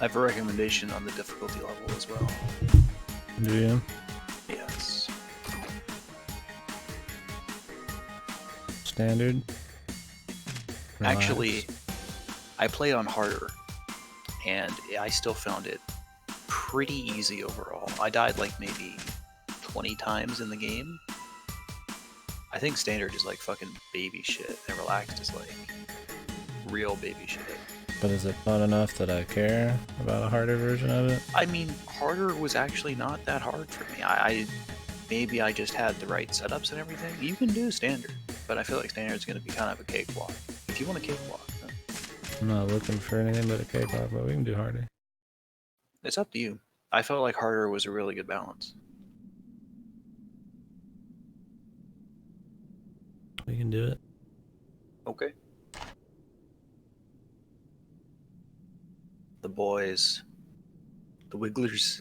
I have a recommendation on the difficulty level as well. Do you? Yes. Standard? Relax. Actually, I played on harder, and I still found it pretty easy overall. I died like maybe 20 times in the game. I think standard is like fucking baby shit, and relaxed is like real baby shit. But is it fun enough that I care about a harder version of it? I mean, harder was actually not that hard for me. I maybe I just had the right setups and everything. You can do standard, but I feel like standard is going to be kind of a cakewalk. If you want a cakewalk, then I'm not looking for anything but a cakewalk, but we can do harder. it's up to you. I felt like harder was a really good balance. We can do it. Okay. The boys. The Wigglers.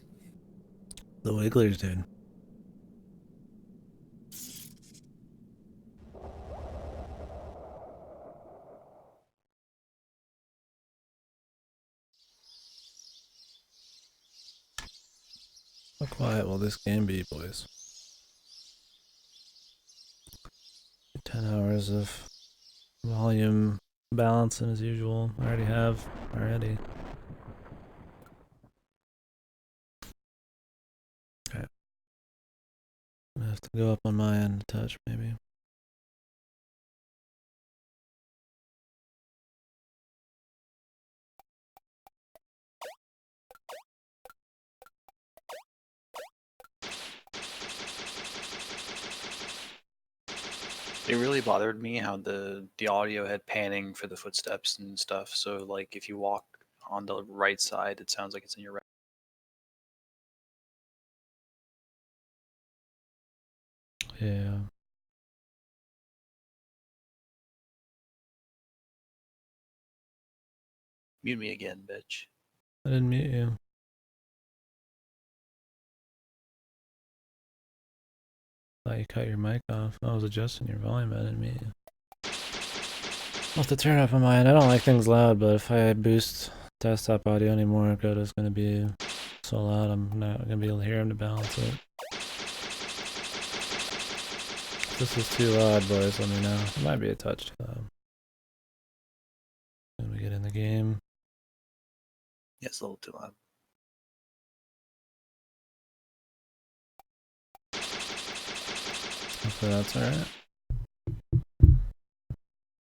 The Wigglers, dude. How quiet will this game be, boys? 10 hours of volume balancing as usual. I already have. Already. Okay. I'm gonna have to go up on my end a touch, maybe. It really bothered me how the audio had panning for the footsteps and stuff. So like if you walk on the right side, it sounds like it's in your right. Yeah. Mute me again, bitch. I didn't mute you. Thought you cut your mic off. I was adjusting your volume. I didn't mute you. I'll have to turn up on my end. I don't like things loud, but if I boost desktop audio anymore, Gota's gonna be so loud I'm not gonna be able to hear him to balance it. If this is too loud, boys, let me know. It might be a touch too loud. When we get in the game. Yeah, it's a little too loud. Hopefully that's alright.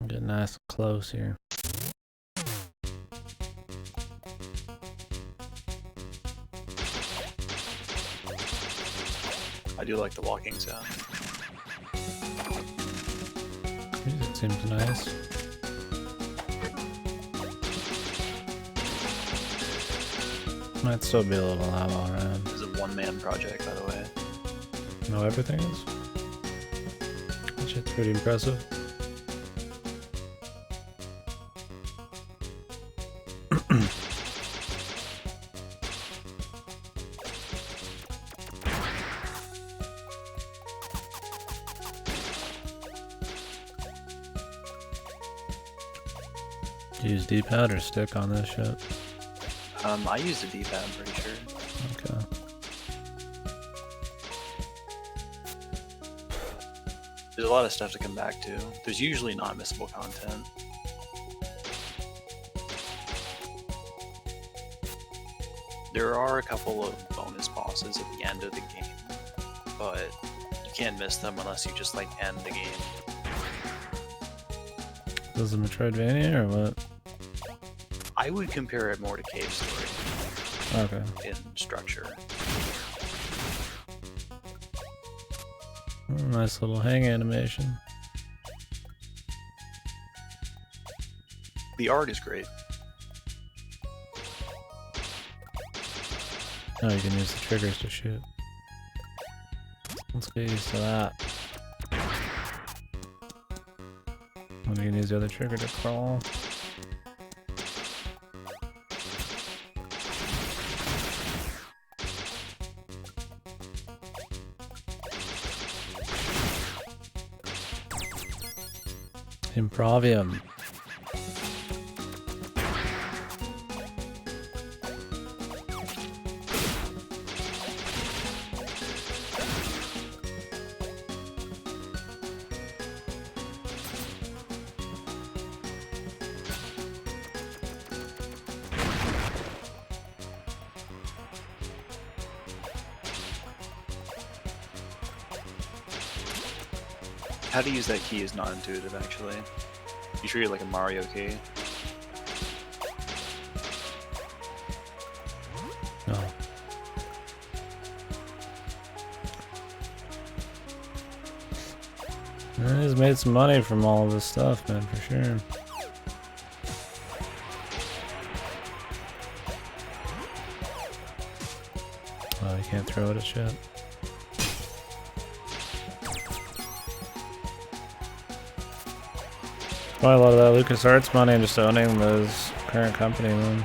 Get nice and close here. I do like the walking sound. Music seems nice. Might still be a little loud all around. This is a one-man project, by the way. No, everything is. That shit's pretty impressive. Use D-pad or stick on this shit? I use the D-pad, I'm pretty sure. Okay. There's a lot of stuff to come back to. There's usually not missable content. There are a couple of bonus bosses at the end of the game, but you can't miss them unless you just like end the game. This is a Metroidvania or what? I would compare it more to Cave Story Okay. in structure. Nice little hang animation. The art is great. Oh, you can use the triggers to shoot. Let's get used to that. And you can use the other trigger to crawl. Improvium. How to use that key is not intuitive, actually. You treat it like a Mario key. No. He's made some money from all of this stuff, man, for sure. Oh, you can't throw it at shit. Probably a lot of that LucasArts money and just owning this current company, man.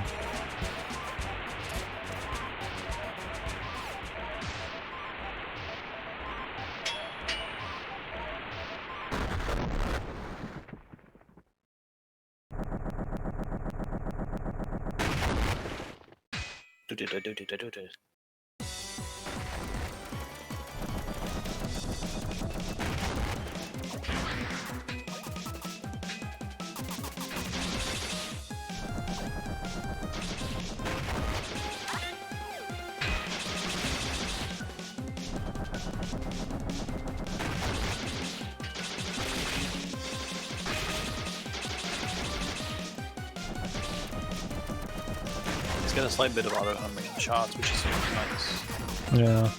It's got a slight bit of auto homing in shots, which is nice. Yeah.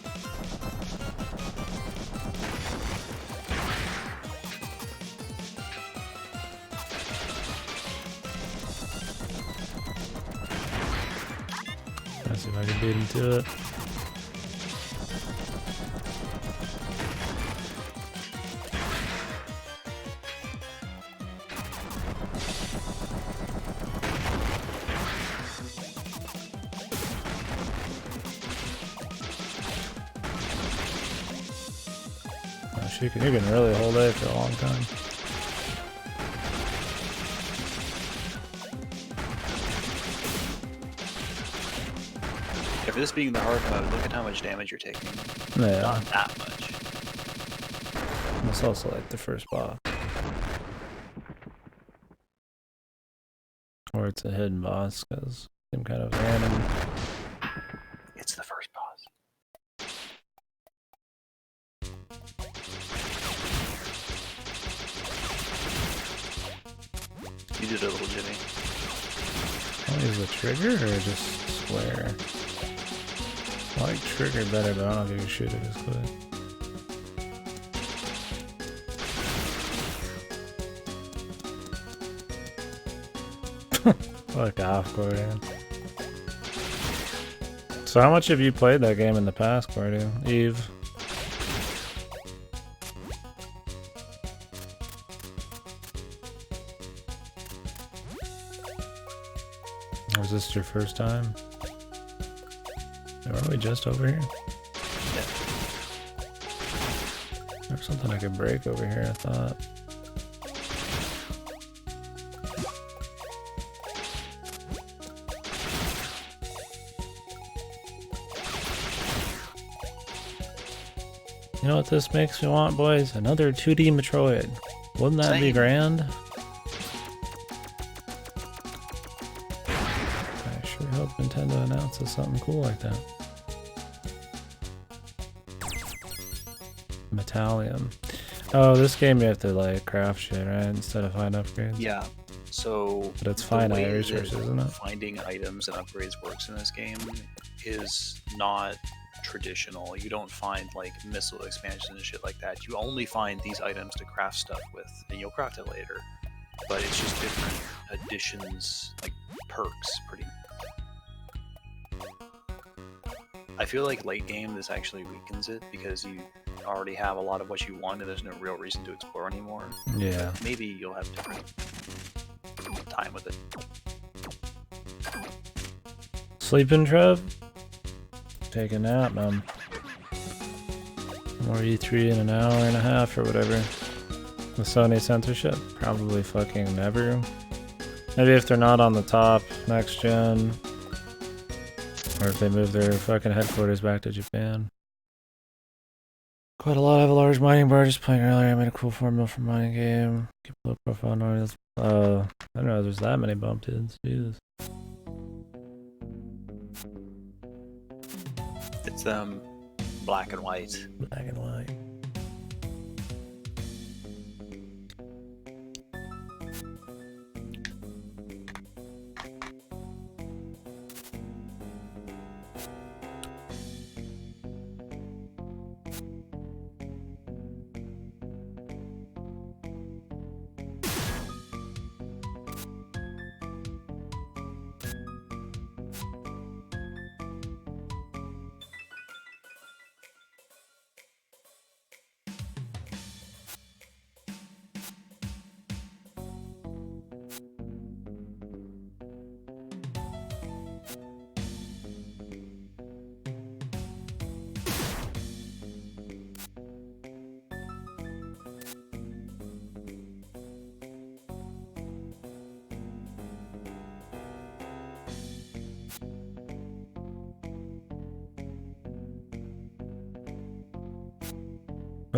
Let's see if I can beat him to it. Oh, you can really hold A for a long time. Yeah, for this being the hard mode, look at how much damage you're taking. Yeah. Not that much. It's also like the first boss. Or it's a hidden boss, because some kind of random. It's the first boss. You did a little Jimmy. I'll use the trigger or just square? I like trigger better, but I don't know if you can shoot it as quick. Fuck off, Gordon. So how much have you played that game in the past, Gordon? Eve? Or was this your first time? Or are we just over here? Yeah. There's something I could break over here, I thought. You know what this makes me want, boys? Another 2D Metroid. Wouldn't that be grand? I sure hope Nintendo announces something cool like that. Metallium. Oh, this game you have to like craft shit, right? Instead of find upgrades. Yeah. So, but it's the finite way resources, that isn't it? finding items and upgrades works in this game is not traditional. You don't find like missile expansions and shit like that. You only find these items to craft stuff with, and you'll craft it later. But it's just different additions, like perks, pretty much. I feel like late game this actually weakens it because you already have a lot of what you want and there's no real reason to explore anymore. Yeah. But maybe you'll have different time with it. Sleeping, Trev? Take a nap, man. More E3 in an hour and a half or whatever. The Sony censorship? Probably fucking never. Maybe if they're not on the top next gen. Or if they move their fucking headquarters back to Japan. Quite a lot. I have a large mining bar just playing earlier. I made a cool formula for mining game. Keep a low profile noise. I don't know if there's that many bump dudes. Jesus. It's black and white. Black and white.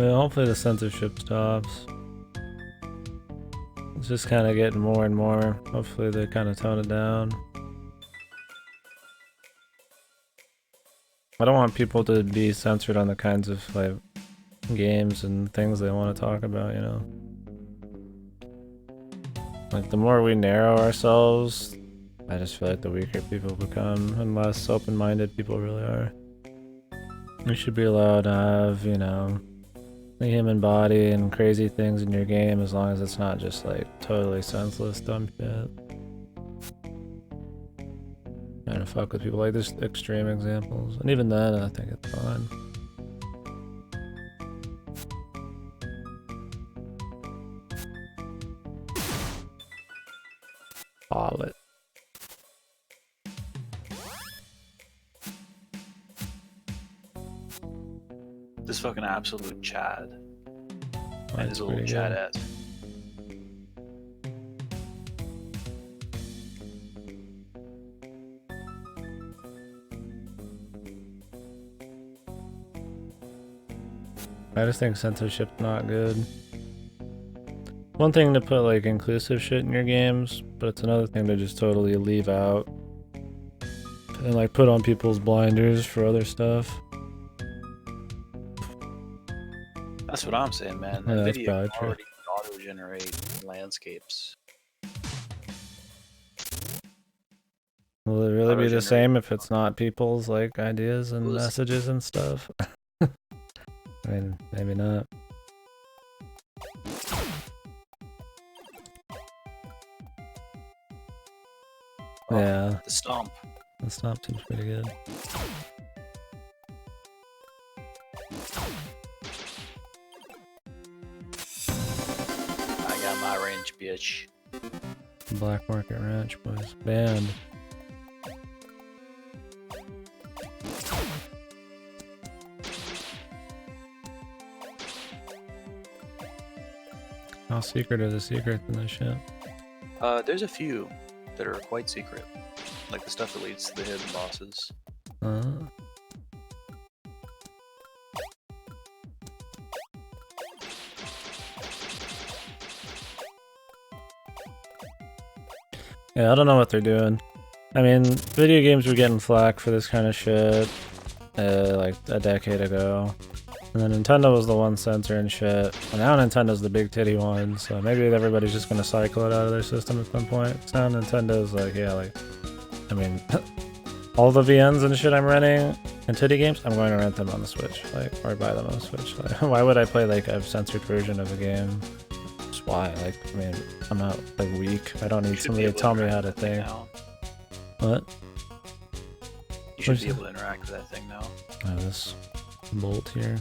Well, hopefully the censorship stops. It's just kind of getting more and more. Hopefully they kind of tone it down. I don't want people to be censored on the kinds of like games and things they want to talk about, you know? Like the more we narrow ourselves, I just feel like the weaker people become and less open-minded people really are. You should be allowed to have, you know, the human body and crazy things in your game as long as it's not just like totally senseless dumb shit. Trying to fuck with people like this extreme examples. And even then I think it's fine. Pilot. This fucking absolute Chad. And That's his little pretty good. Chadette. I just think censorship's not good. One thing to put like inclusive shit in your games, but it's another thing to just totally leave out and like put on people's blinders for other stuff. That's what I'm saying, man. Yeah, that's NVIDIA probably can true. already auto-generate landscapes. Will it really be the Auto-generate. same if it's not people's like ideas and Well, this- messages and stuff? I mean, maybe not. Oh, Yeah, the stomp. the stomp seems pretty good. I got my range, bitch. Black Market Ranch boys. Banned. How secret is a secret in this shit? There's a few that are quite secret. Like the stuff that leads to the hidden bosses. Yeah, I don't know what they're doing. I mean, video games were getting flack for this kind of shit like a decade ago. And then Nintendo was the one censoring shit. And now Nintendo's the big titty one, so maybe everybody's just gonna cycle it out of their system at some point. So now Nintendo's like, yeah, like, I mean, all the VNs and shit I'm renting in titty games, I'm going to rent them on the Switch, like, or buy them on the Switch. Like, why would I play like a censored version of a game? Just why? Like, I mean, I'm not like weak. I don't You need should somebody be to able tell me interact how to with that thing think. now. What? You should What's be able to interact with that thing now. Oh, this bolt here.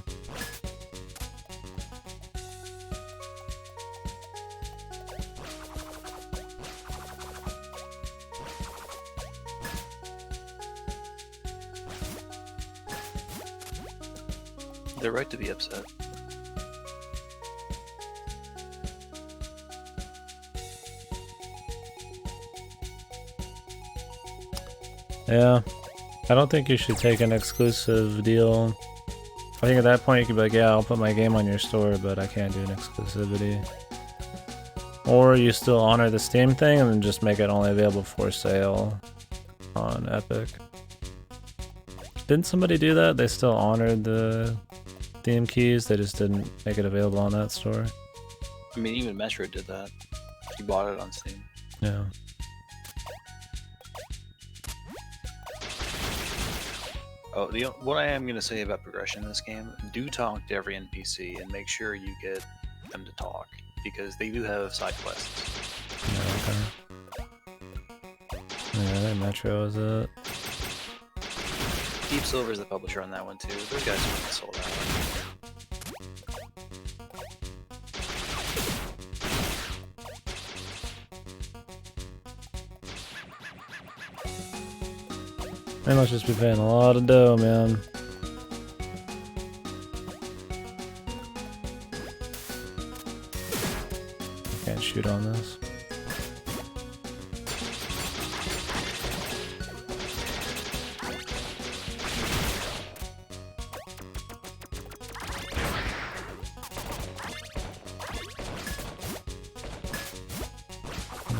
They're right to be upset. Yeah, I don't think you should take an exclusive deal. I think at that point you could be like, yeah, I'll put my game on your store, but I can't do an exclusivity. Or you still honor the Steam thing and then just make it only available for sale on Epic. Didn't somebody do that? They still honored the Steam keys, they just didn't make it available on that store. I mean, even Metro did that. He bought it on Steam. Yeah. Oh, what I am going to say about progression in this game, do talk to every NPC and make sure you get them to talk, because they do have side quests. Yeah, okay. Yeah, I think Metro is it. Deep Silver is the publisher on that one too. Those guys are sold out. They must just be paying a lot of dough, man. Can't shoot on this.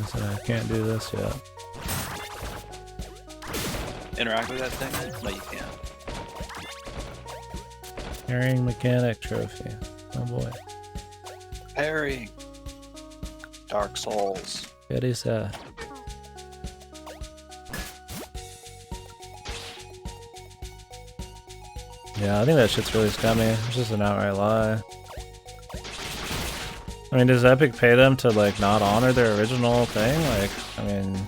I said I can't do this yet. Interact with that thing? No, you can't. Carrying mechanic trophy. Oh boy. Parry. Dark Souls. Very sad. Yeah, I think that shit's really scummy. It's just an outright lie. I mean, does Epic pay them to, like, not honor their original thing? Like, I mean...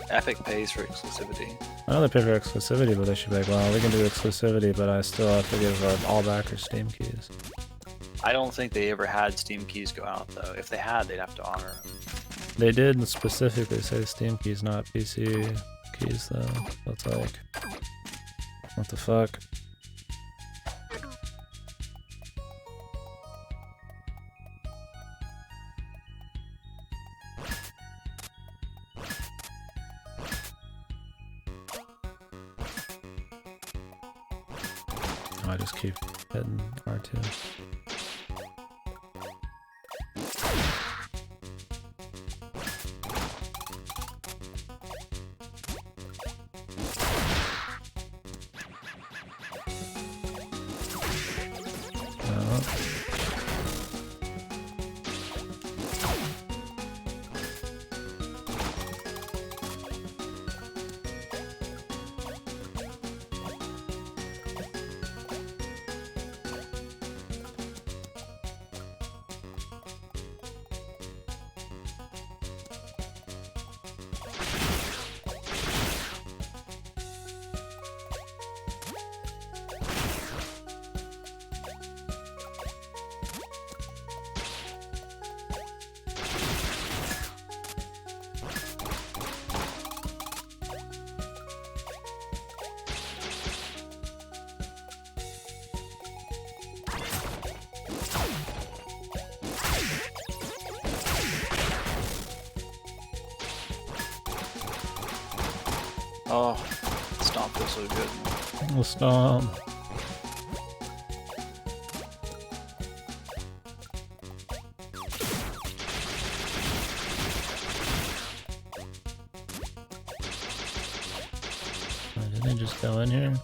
Epic pays for exclusivity. I know they pay for exclusivity, but they should be like, well, we can do exclusivity, but I still have to give all back our Steam keys. I don't think they ever had Steam keys go out, though. If they had, they'd have to honor them. They did specifically say Steam keys, not PC keys, though. That's like... What the fuck? I just keep hitting R2. Oh, Stomp feels so good. We'll stomp. Didn't I just go in here?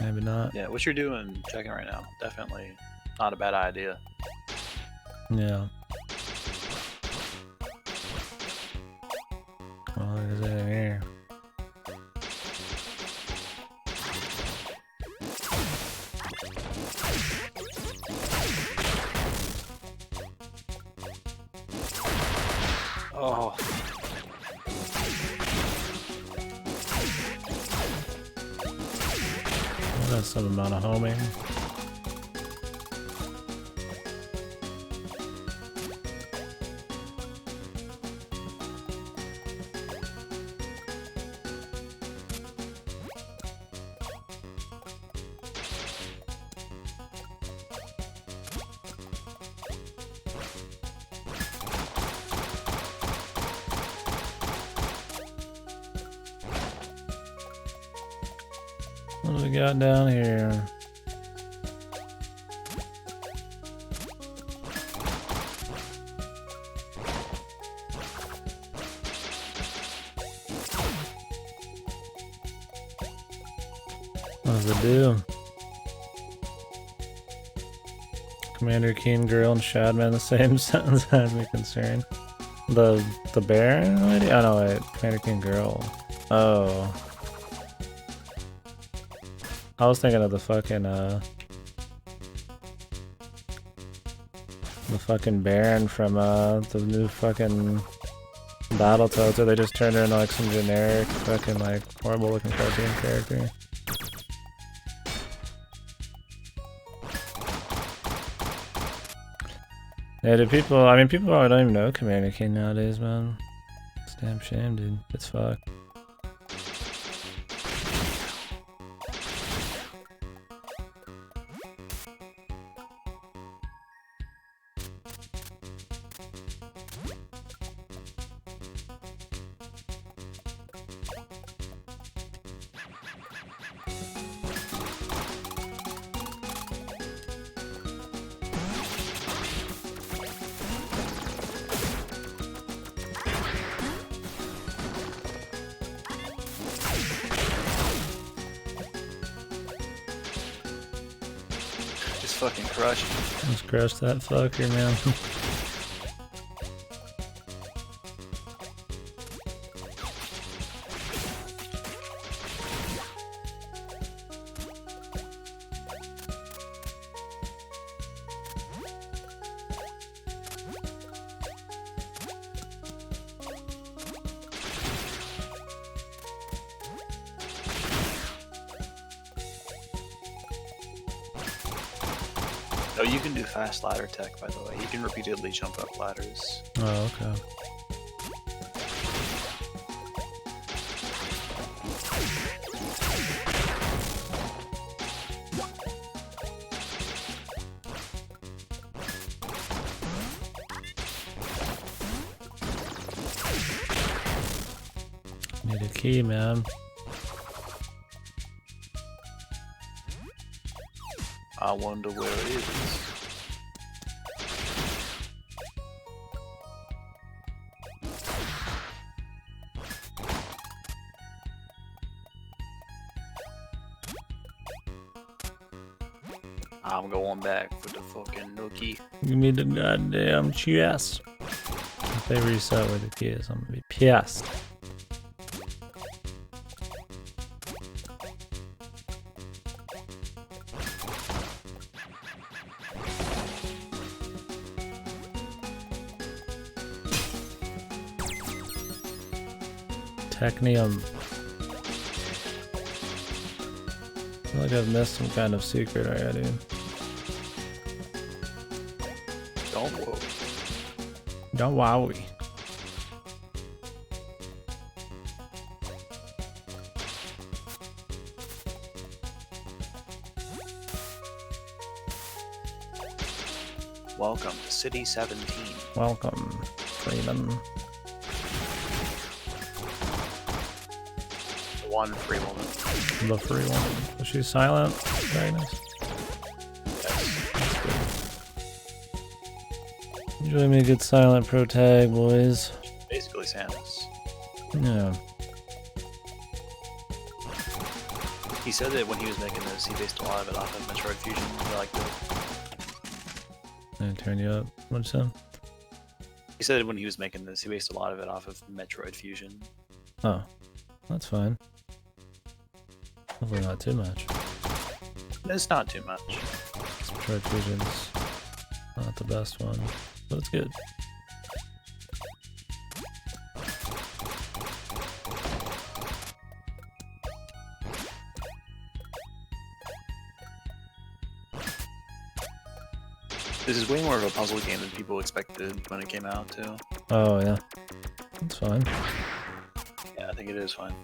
Maybe not. Yeah, what you're doing, checking right now, definitely not a bad idea. Yeah. Well, is it in here? Oh. Well, that's some amount of homing. What do we got down here? What does it do? Commander Keen Girl and Shadman, the same sentence has me concerned. The Baron lady? Oh no, wait. Commander Keen Girl. Oh. I was thinking of the fucking Baron from the new fucking Battletoads, where they just turned her into like some generic fucking like horrible looking cartoon character. Yeah, do people, I mean people probably don't even know Commander King nowadays, man. It's a damn shame, dude. It's fucked. Just fucking crush it. Just crush that fucker, man. Oh, you can do fast ladder tech, by the way. You can repeatedly jump up ladders. Oh, okay. Need a key, man. I wonder where it is. I'm going back for the fucking nookie. Give me the goddamn chest. If they reset where the key is, I'm gonna be pissed. Technium. I feel like I've missed some kind of secret already. Don't worry. Don't worry. Welcome to City 17. Welcome, Freeman. One free woman. The free one. Is she silent? Very nice. Enjoy me a good silent pro tag, boys. Basically Samus. Yeah. He said that when he was making this, he based a lot of it off of Metroid Fusion. I like that. Gonna turn you up. What's that? He said that when he was making this, he based a lot of it off of Metroid Fusion. Oh, that's fine. Hopefully not too much. It's not too much. Metroid Fusion's not the best one, but it's good. This is way more of a puzzle game than people expected when it came out, too. Oh yeah, that's fine. Yeah, I think it is fine.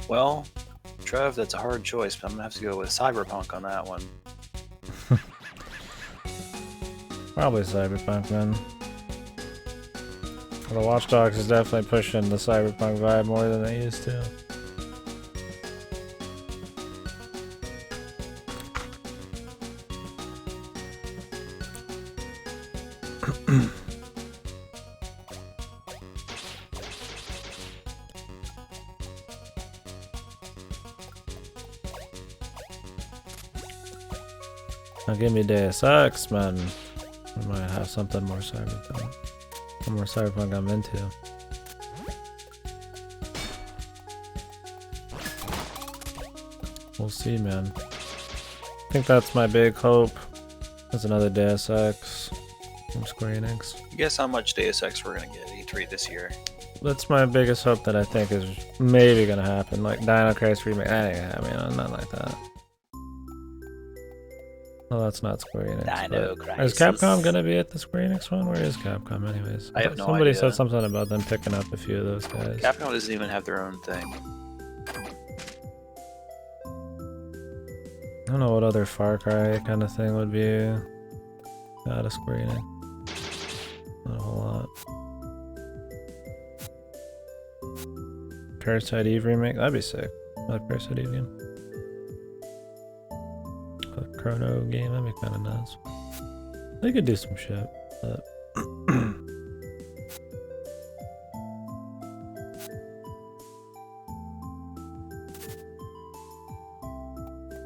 Well, Trev, that's a hard choice, but I'm gonna have to go with Cyberpunk on that one. Probably Cyberpunk, man. The Watch Dogs is definitely pushing the Cyberpunk vibe more than they used to. Now give me Deus Ex, man. We might have something more Cyberpunk. Some more Cyberpunk I'm into. We'll see, man. I think that's my big hope. There's another Deus Ex from Square Enix. Guess how much Deus Ex we're gonna get at E3 this year? That's my biggest hope that I think is maybe gonna happen. Like Dino Crisis remake. That ain't gonna happen, not like that. Well, that's not Square Enix. Dino Is Crisis. Capcom gonna be at the Square Enix one? Where is Capcom, anyways? I have no Somebody idea. said something about them picking up a few of those guys. Capcom doesn't even have their own thing. I don't know what other Far Cry kind of thing would be out of Square Enix. Not a whole lot. Parasite Eve remake? That'd be sick. I like Parasite Eve game. A Chrono game, that'd be kind of nice. They could do some shit, but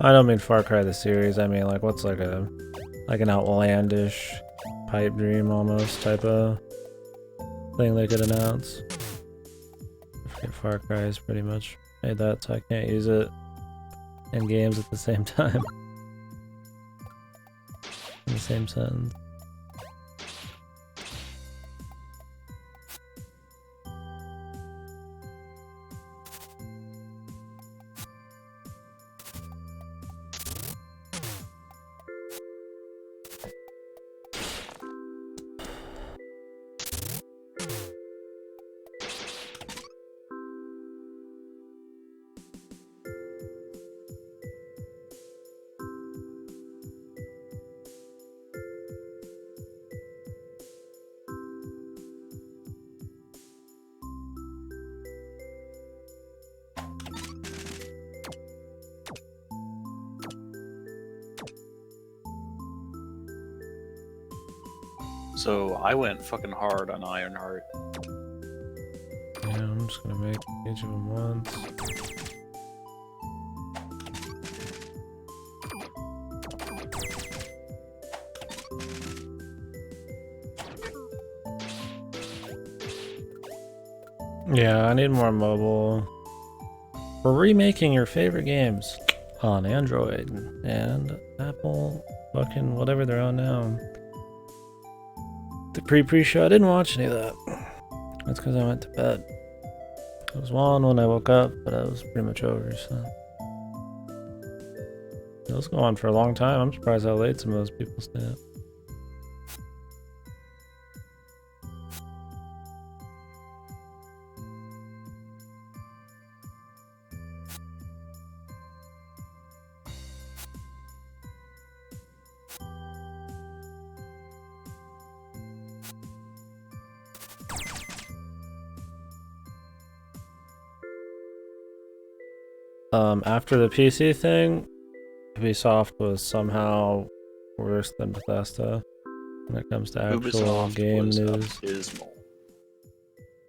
I don't mean Far Cry the series. I mean like what's like an outlandish pipe dream almost type of thing they could announce. I forget Far Cry is pretty much made that, so I can't use it in games at the same time. In the same sentence. So I went fucking hard on Ironheart. Yeah, I'm just gonna make each of them once. Yeah, I need more mobile. We're remaking your favorite games on Android and Apple, fucking whatever they're on now. The pre-show, I didn't watch any of that. That's because I went to bed. It was one when I woke up, but it was pretty much over, so. It was going on for a long time. I'm surprised how late some of those people stayed up. After the PC thing, Ubisoft was somehow worse than Bethesda when it comes to actual Ubisoft game was news. abysmal.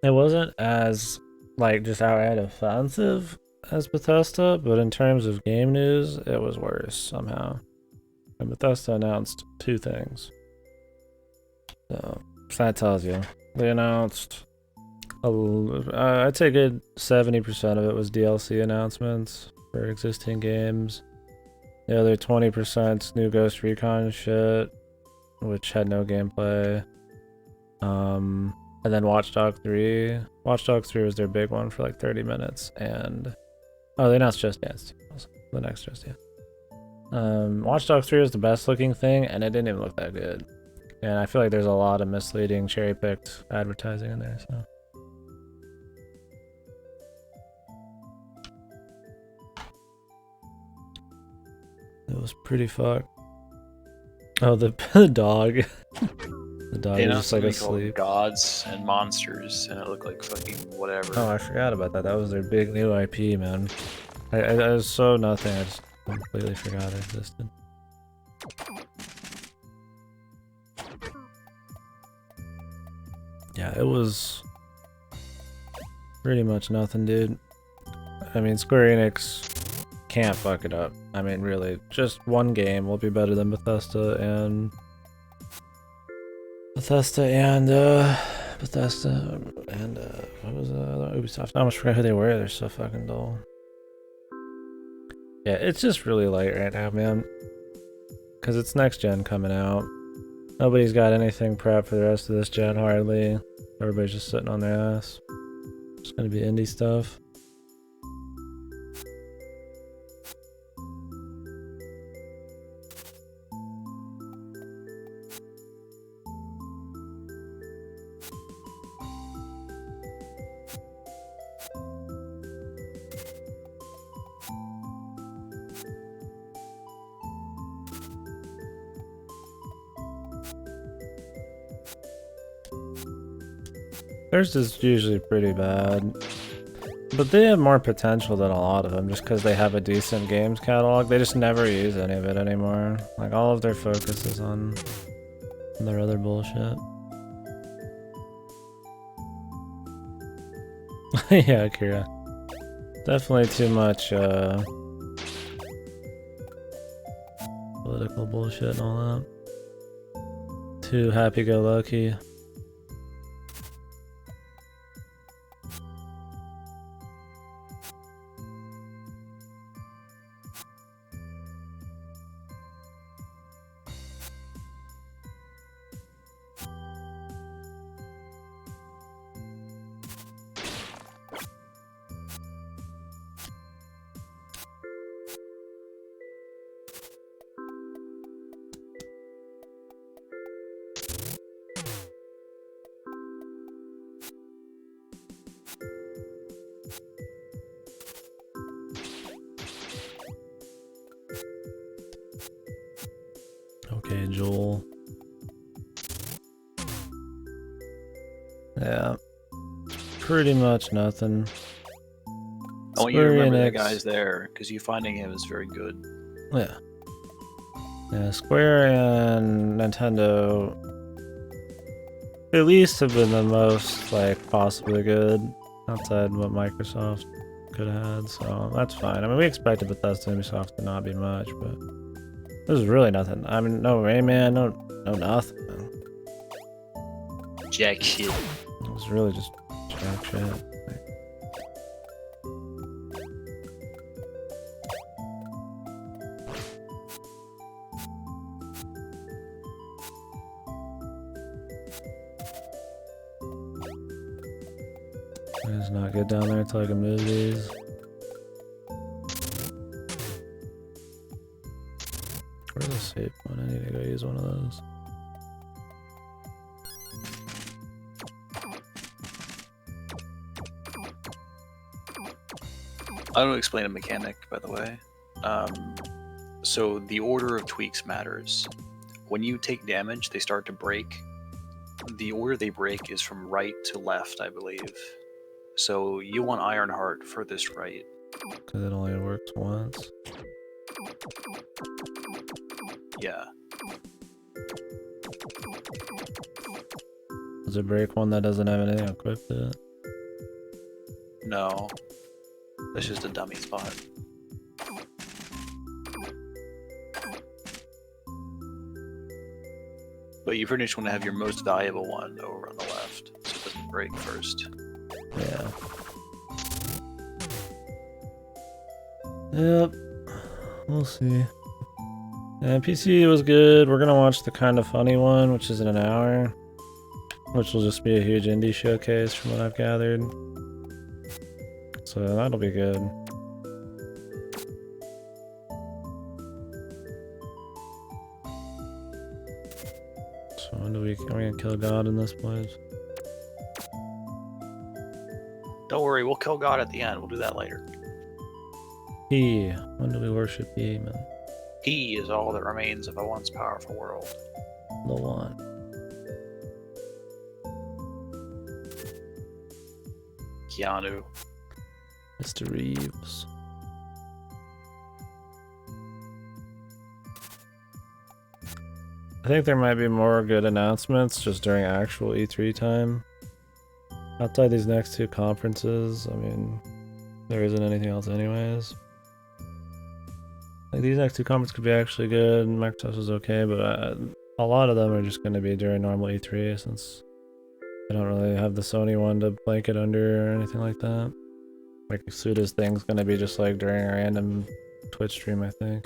It wasn't as like just outright offensive as Bethesda, but in terms of game news, it was worse somehow. And Bethesda announced 2 things. So that tells you. They announced I'd say a good 70% of it was DLC announcements for existing games. The other 20% new Ghost Recon shit, which had no gameplay. And then Watch Dogs 3. Watch Dogs 3 was their big one for like 30 minutes, and they announced Just Dance 2, the next Just Dance. Watch Dogs 3 was the best looking thing, and it didn't even look that good. And I feel like there's a lot of misleading, cherry-picked advertising in there, so. It was pretty fucked. Oh, the dog. The dog They was announced just like something called asleep. Gods and Monsters, and it looked like fucking whatever. Oh, I forgot about that. That was their big new IP, man. I was so nothing. I just completely forgot it existed. Yeah, it was pretty much nothing, dude. I mean, Square Enix can't fuck it up. I mean, really, just one game will be better than Bethesda and what was Ubisoft? I almost forgot who they were. They're so fucking dull. Yeah, it's just really light right now, man. Because it's next gen coming out. Nobody's got anything prepped for the rest of this gen, hardly. Everybody's just sitting on their ass. It's gonna be indie stuff. Theirs is usually pretty bad. But they have more potential than a lot of them just because they have a decent games catalog. They just never use any of it anymore. Like, all of their focus is on their other bullshit. Yeah, Kira. Definitely too much, political bullshit and all that. Too happy-go-lucky. Okay, Joel. Yeah. Pretty much nothing. I want you to remember that guy's there, because you finding him is very good. Yeah. Yeah, Square and Nintendo at least have been the most, like, possibly good outside what Microsoft could have had, so that's fine. I mean, we expected Bethesda and Ubisoft to not be much, but this is really nothing. I mean, no Rayman, no nothing, man. Jack shit. It was really just jack shit. It's not good down there until I can move these. Where's the save point? I need to go use one of those. I don't explain a mechanic, by the way. So the order of tweaks matters. When you take damage, they start to break. The order they break is from right to left, I believe. So you want Ironheart furthest right. Because it only works once. Yeah. Does it break one that doesn't have anything equipped to it? No. That's just a dummy spot. But you pretty much want to have your most valuable one over on the left, so it doesn't break first. Yeah. Yep. We'll see. And PC was good. We're gonna watch the Kinda Funny one, which is in an hour. Which will just be a huge indie showcase from what I've gathered. So that'll be good. So when are we gonna kill God in this place? Don't worry, we'll kill God at the end. We'll do that later. When do we worship He, man? He is all that remains of a once powerful world. The one. Keanu. Mr. Reeves. I think there might be more good announcements just during actual E3 time. Outside these next two conferences, I mean, there isn't anything else anyways. Like, these next two conferences could be actually good, and Microsoft is okay, but a lot of them are just going to be during normal E3 since I don't really have the Sony one to blanket under or anything like that. Like, Suda's thing's going to be just like during a random Twitch stream, I think.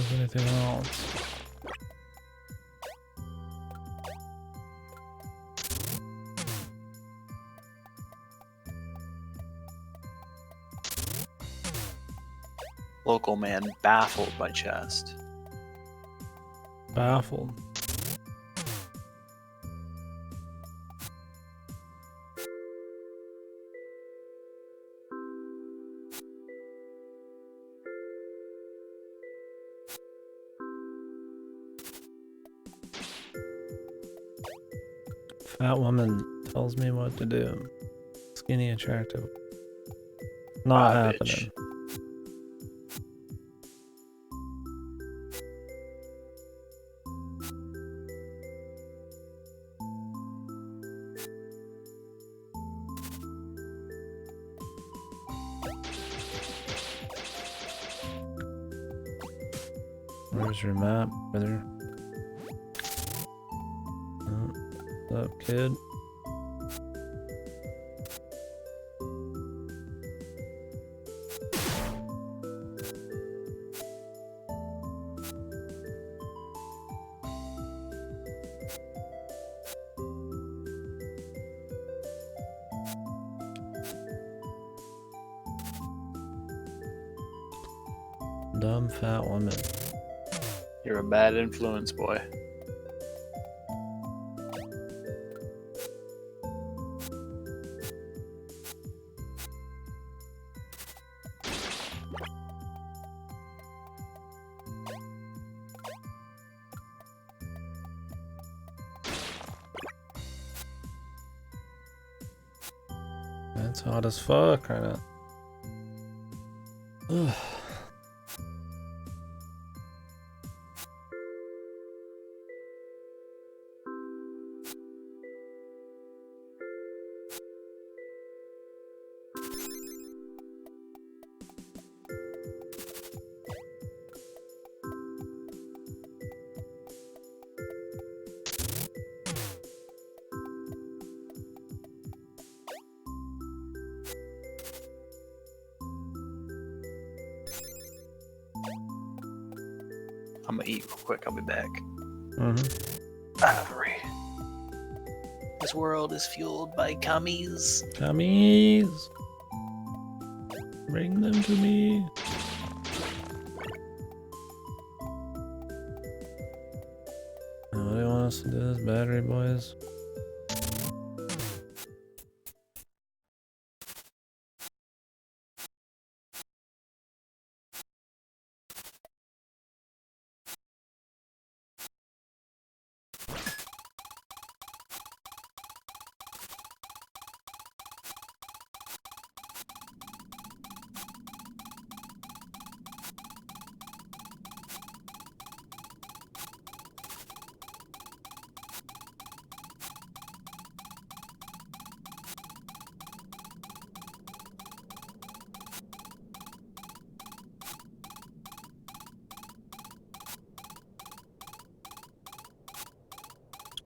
there's anything else. Local man baffled by chest. Baffled. Fat woman tells me what to do. Skinny, attractive. Not happening. Where's your map, brother? Oh, what's up, kid? Dumb fat woman. You're a bad influence, boy. That's hot as fuck right now. Ugh. I'm gonna eat real quick. I'll be back. Mm-hmm. This world is fueled by commies. Commies! Bring them to me. What do you want us to do this battery, boys?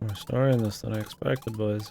More story in this than I expected, boys.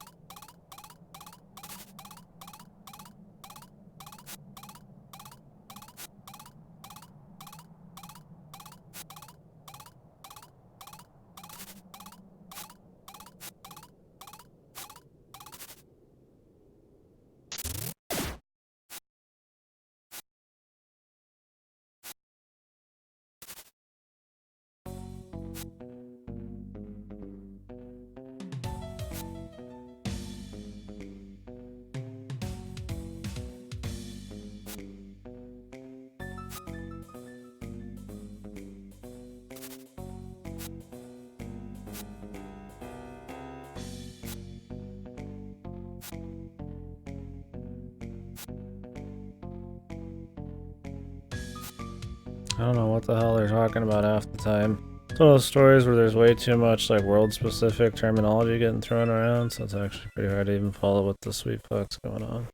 I don't know what the hell they're talking about half the time. It's one of those stories where there's way too much like world-specific terminology getting thrown around, so it's actually pretty hard to even follow what the sweet fuck's going on.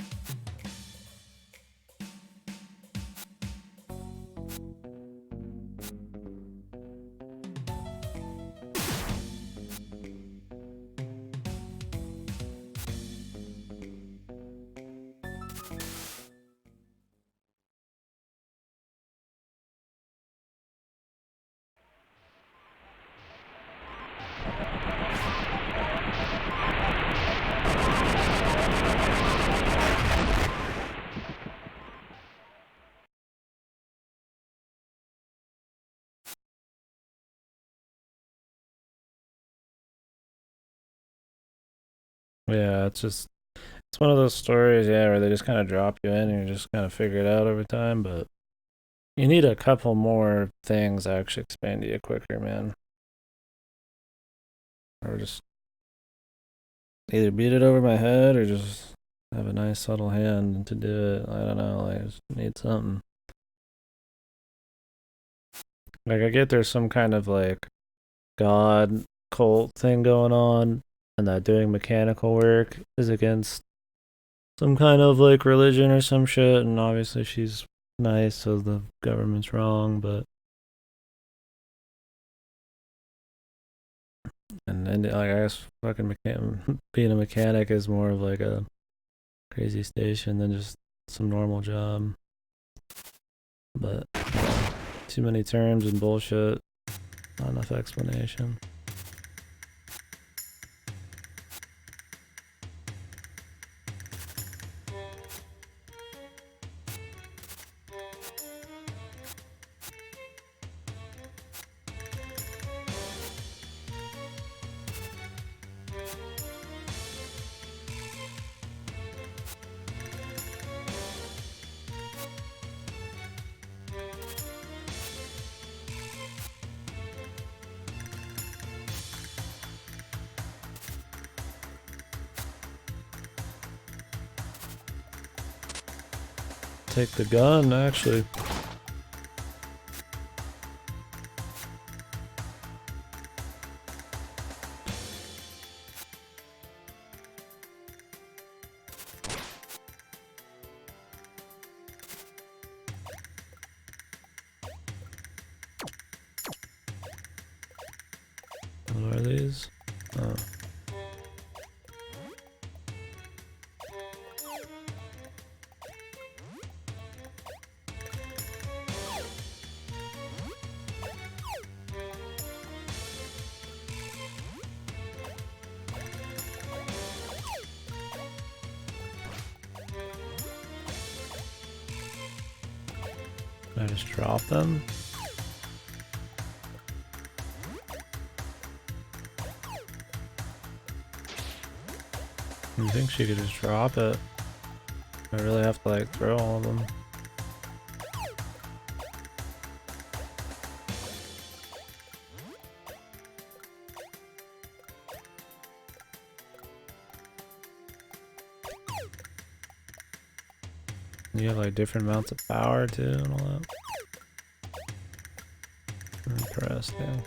Yeah, it's one of those stories, yeah, where they just kind of drop you in and you just kind of figure it out over time, but you need a couple more things that actually expand to you quicker, man. Or just either beat it over my head or just have a nice subtle hand to do it. I don't know, I just need something. Like, I get there's some kind of like god cult thing going on, and that doing mechanical work is against some kind of like religion or some shit, and obviously she's nice, so the government's wrong, but and then like I guess fucking being a mechanic is more of like a crazy station than just some normal job. But too many terms and bullshit, not enough explanation. Take the gun, actually. What are these? Oh. Can I just drop them? You think she could just drop it? I really have to like throw all of them. You have like different amounts of power too and all that. Interesting.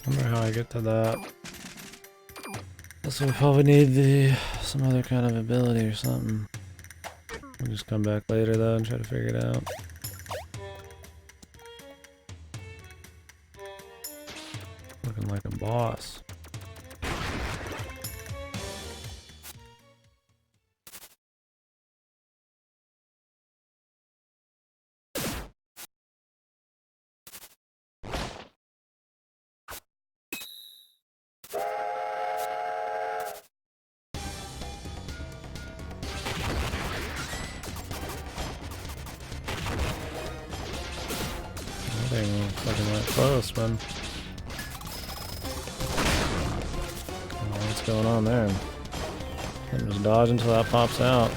I wonder how I get to that. Guess we probably need some other kind of ability or something. We'll just come back later though and try to figure it out. Looking like a boss. thing fucking went close, man. Oh, what's going on there? I'm just dodge until that pops out.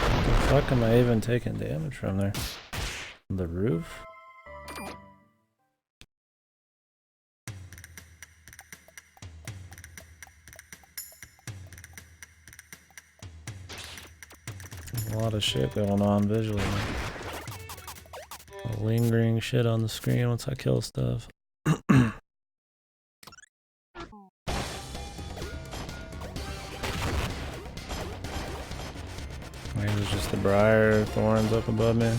What the fuck am I even taking damage from there? The roof? A lot of shit going on visually. Lingering shit on the screen once I kill stuff. Maybe it was just the briar thorns up above me.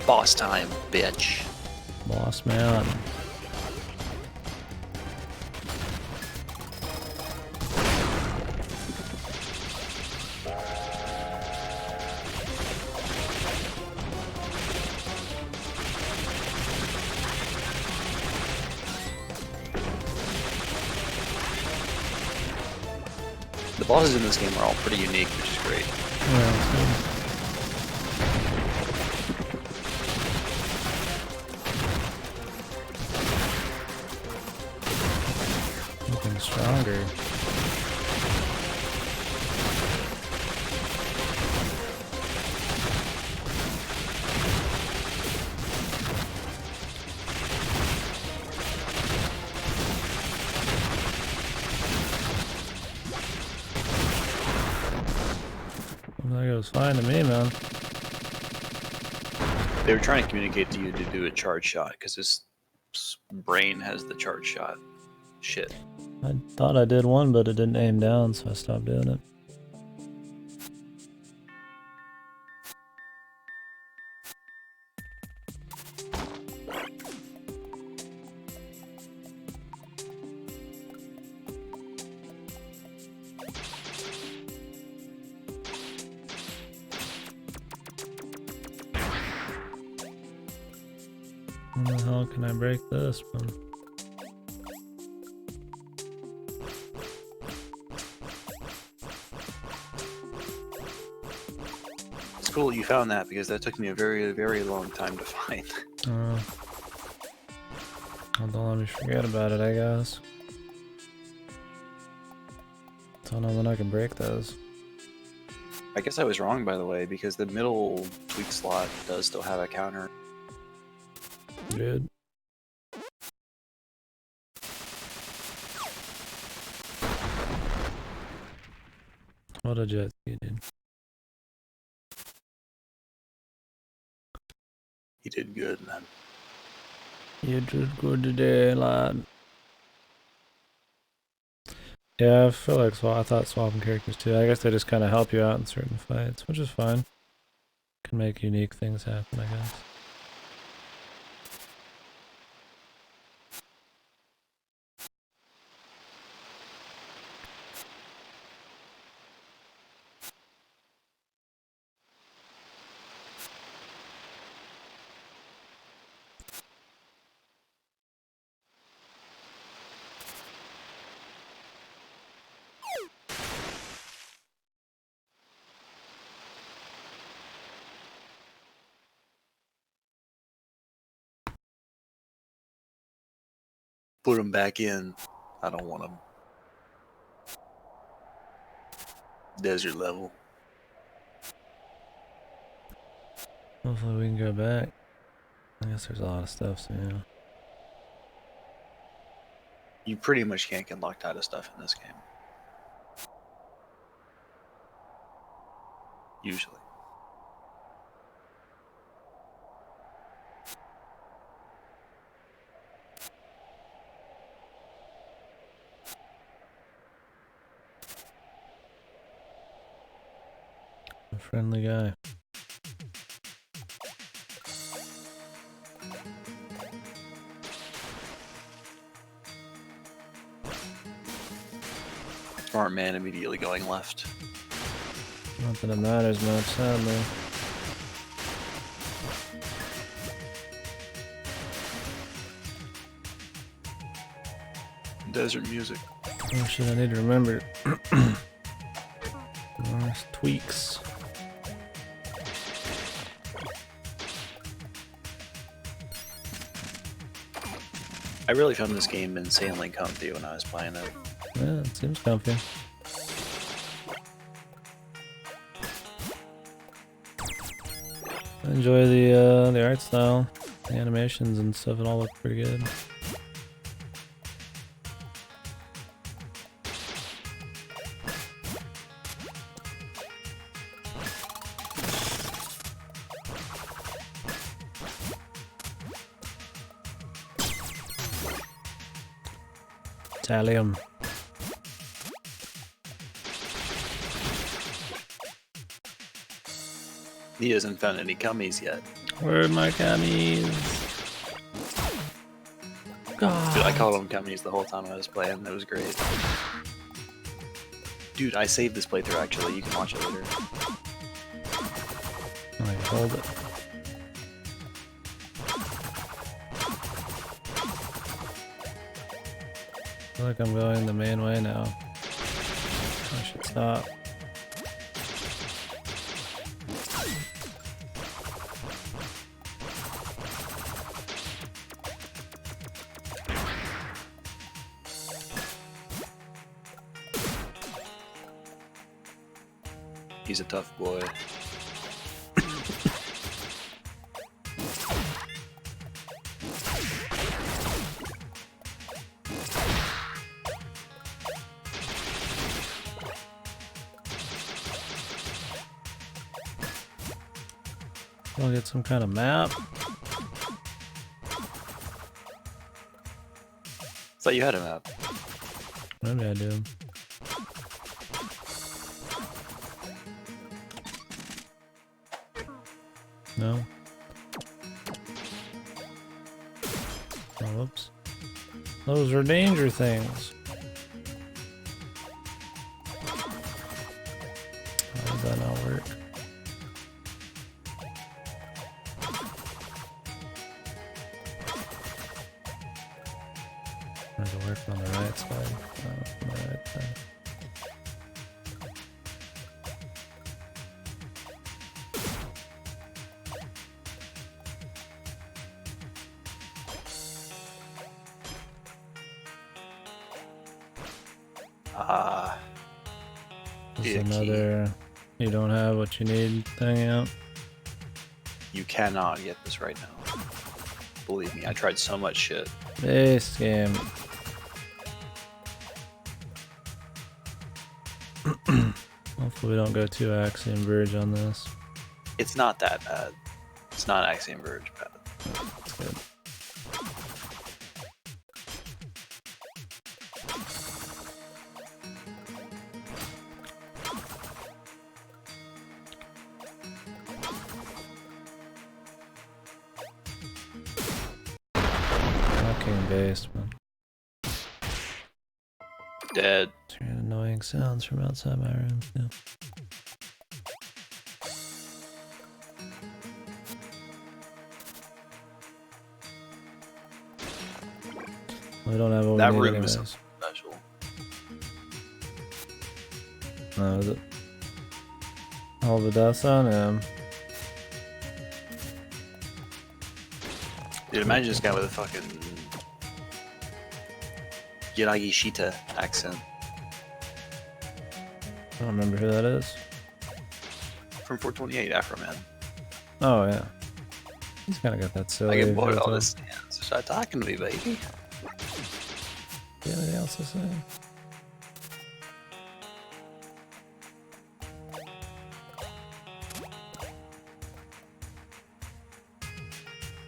Boss time, bitch. Boss man. The bosses in this game are all pretty unique, which is great. Yeah, looking stronger. That goes fine to me, man. They were trying to communicate to you to do a charge shot, because this brain has the charge shot shit. I thought I did one, but it didn't aim down, so I stopped doing it. How the hell can I break this one? It's cool you found that, because that took me a very, very long time to find. Well, don't let me forget about it, I guess. Don't know when I can break those. I guess I was wrong, by the way, because the middle tweak slot does still have a counter. Good. What a jet ski, dude. He did good, man. You did good today, lad. Yeah, I feel like I thought swapping characters too. I guess they just kind of help you out in certain fights, which is fine. Can make unique things happen, I guess. Put them back in. I don't want them. Desert level. Hopefully we can go back. I guess there's a lot of stuff, so yeah. You pretty much can't get locked out of stuff in this game. Usually. A friendly guy. Smart man immediately going left. Not that it matters much, sadly. Desert music. Oh shit, I need to remember. There's tweaks. I really found this game insanely comfy when I was playing it. Yeah, it seems comfy. I enjoy the art style, the animations and stuff. It all look pretty good. Thallium. He hasn't found any gummies yet. Where are my gummies? God. Dude, I called them gummies the whole time I was playing. It was great. Dude, I saved this playthrough actually. You can watch it later. I hold it. I feel like I'm going the main way now. I should stop. He's a tough boy. We'll get some kind of map. Thought you had a map. Maybe I do. No. Oh, whoops. Those are danger things. How does that not work? Does it work on the right side? No, on the right side. This is another you don't have what you need thing out. You cannot get this right now. Believe me, I tried so much shit. Base game. Hopefully we don't go too Axiom Verge on this. It's not that bad. It's not Axiom Verge bad. That's good. Fucking basement. Dead. Hearing annoying sounds from outside my room. Yeah. We don't have what That we need room is anyways. special. No, is it? All the deaths on him. Dude, imagine this guy with a fucking Yanagishita accent I don't remember who that is. from 428 Afro Man. Oh yeah, he's kind of got that I silly. get bored feel all to him. this dance. Start talking to me, baby. Yeah, anything else to say?